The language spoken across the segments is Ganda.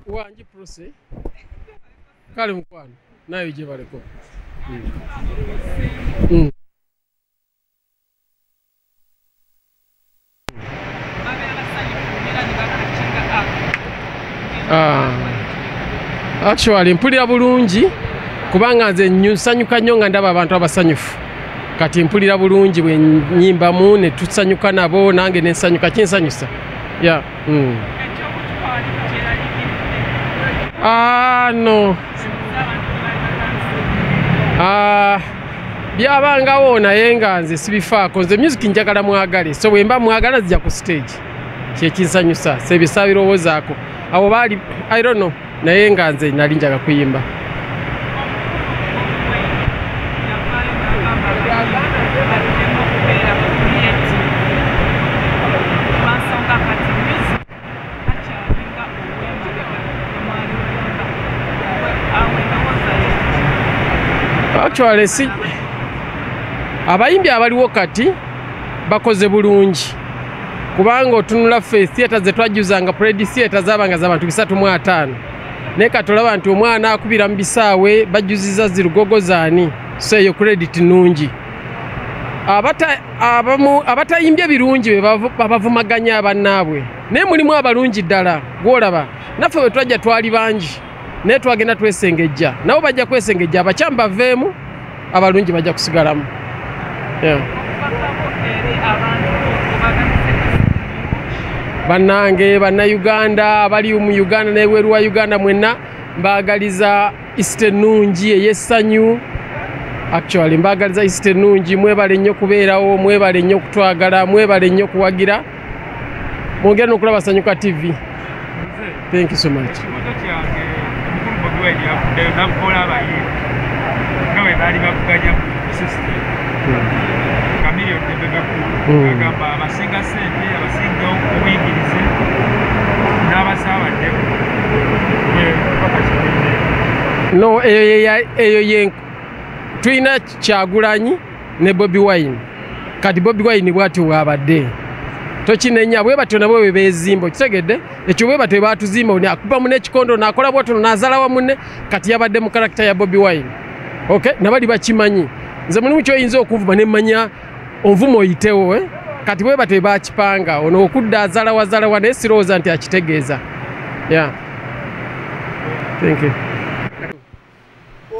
wanji prose kale mukwano nayo gye baleko actually mpulira bulungi kubanga nze nsanyuka nnyo nga ndaba abantu abasanyufu kati mpulira bulungi bwe nnyimbamu ne tusanyuka nabo nange ne nsanyuka kinsanyusa ya no byabangawo naye nga nze sibifaako nze music njagala mwagale so bwe mba mwagala zijja ku stage kyekinsanyusa sebisa birowoozaako abo baali I don't know naye nga nze nali njaga kuyimba actually si abayimbi abaliwo kati bakoze bulungi kubanga otunula ffe theatre ze twajuzanga parade theatre zabanga z'abantu 305 naye katolaba nti omwana akubira mu bisaawe bajuziza zirugogo zaani so eyo credit nungi abatayimbye birungi babavumaganya abannaabwe naye mulimu abalungi ddala gwolaba naffe bwe twajja twali bangi naye twagenda twesengejja nabo bajja kwesengejja abakyamu baveemu abalungi bajja kusigalamu bannange bannayuganda abali mu Uganda n'ebweru wa Uganda mwenna mbaagaliza Easter ennungi ey'essanyu actually mbaagaliza Easter ennungi mwebale nnyo kubeerawo mwebale nnyo kutwagala mwebale nnyo kuwagira mwongera n'okulaba Sanyuka TV. Thank you so much. No, eyo ye twina Kyagulanyi ne Bobi Wine. Kati Bobi Wine bwati wabadde. Tokinenya bwe batyo nabo bebezimbo kitegedde ekyo bwe batyo batuzimba oni akuba mune kikondo nakola bwoto nazala wa munne kati yabadde mu character ya Bobi Wine. Okay, nabali bakimanyi. Nze mulimu kyo yinza okuvuma ne manya onvumo oyitewo kati bwe batyo bakipanga ono okudda azala wa ne siroza nti akitegeeza. Yeah. Thank you.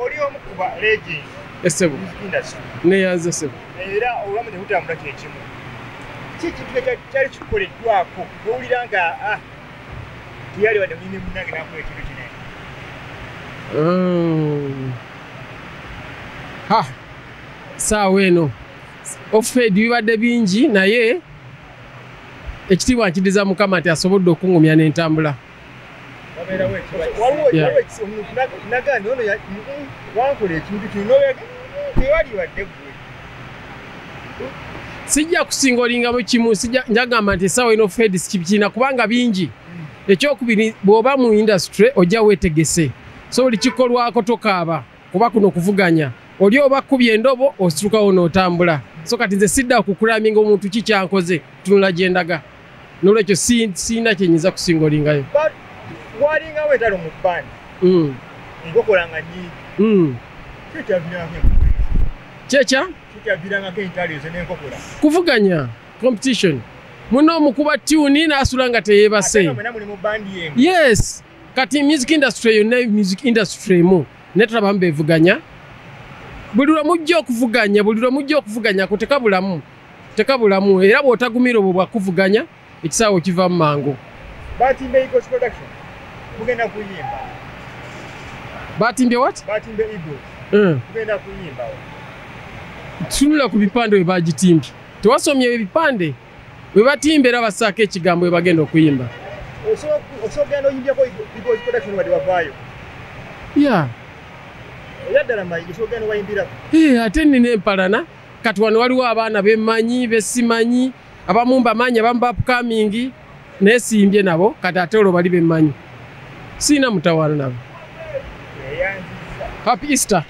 Oli omukuba legend. Esebo. Ne yanze sebo. Era olwamanya kutambula kyekimu. Kikitu kyali kikoleddwako owulira nga tiyali wadde mulime munange nakola ekintu kinene. Saawa eno ofedi bibadde bingi naye ekitiibwa nkidiza Mukama nti asobodde okungumya n'entambula. Nagani ono wankola ekintu kino tewali wadde gwe. Sijja kusingolingamu kimu njagamba nti essaawa eno fedi kina kubanga bingi ekyokubiri bw'oba mu industry ojja weetegese so buli kikolwako tokaaba kuba kuno okuvuganya oli oba kubye endobo ositukawo n'otambula so kati nze sidda okukulaminga omuntu kikyankoze tunula gye ndaga n'olwekyo siina kyenyinza kusingolingayo. Walingawo entalo mu bbandi enkokolanga nnyingi kyekya kuvuganya competition muno mukuba tune n'asula nga teyeebase. Yes kati music industry yonna music industry mu netulabamu bevuganya buli lwemujja okuvuganya ko tekabulamu era bw'otagumira obwo bwakuvuganya ekisaawo kiva mu mangu. Batimbe Eagles production mugenda kuyimba. Batimbe what? Batimbe Eagles mugenda kuyimba. Tunula ku bipande we bagitimbye tewasomye ebipande we batimbe era basaako ekigambo we bagenda okuyimba. Osogenda oyimbye ko Eagles production wadde wavaayo. Yeah. Yaddala mayi osogenda wayimbira. Ate nina empalana kati wano waliwo abaana bemmanyi besimanyi abamu mbamanyi abamu upcoming nesimbye nabo kati ate olwo bali bemmanyi siina mutawaana nabo. Happy Easter.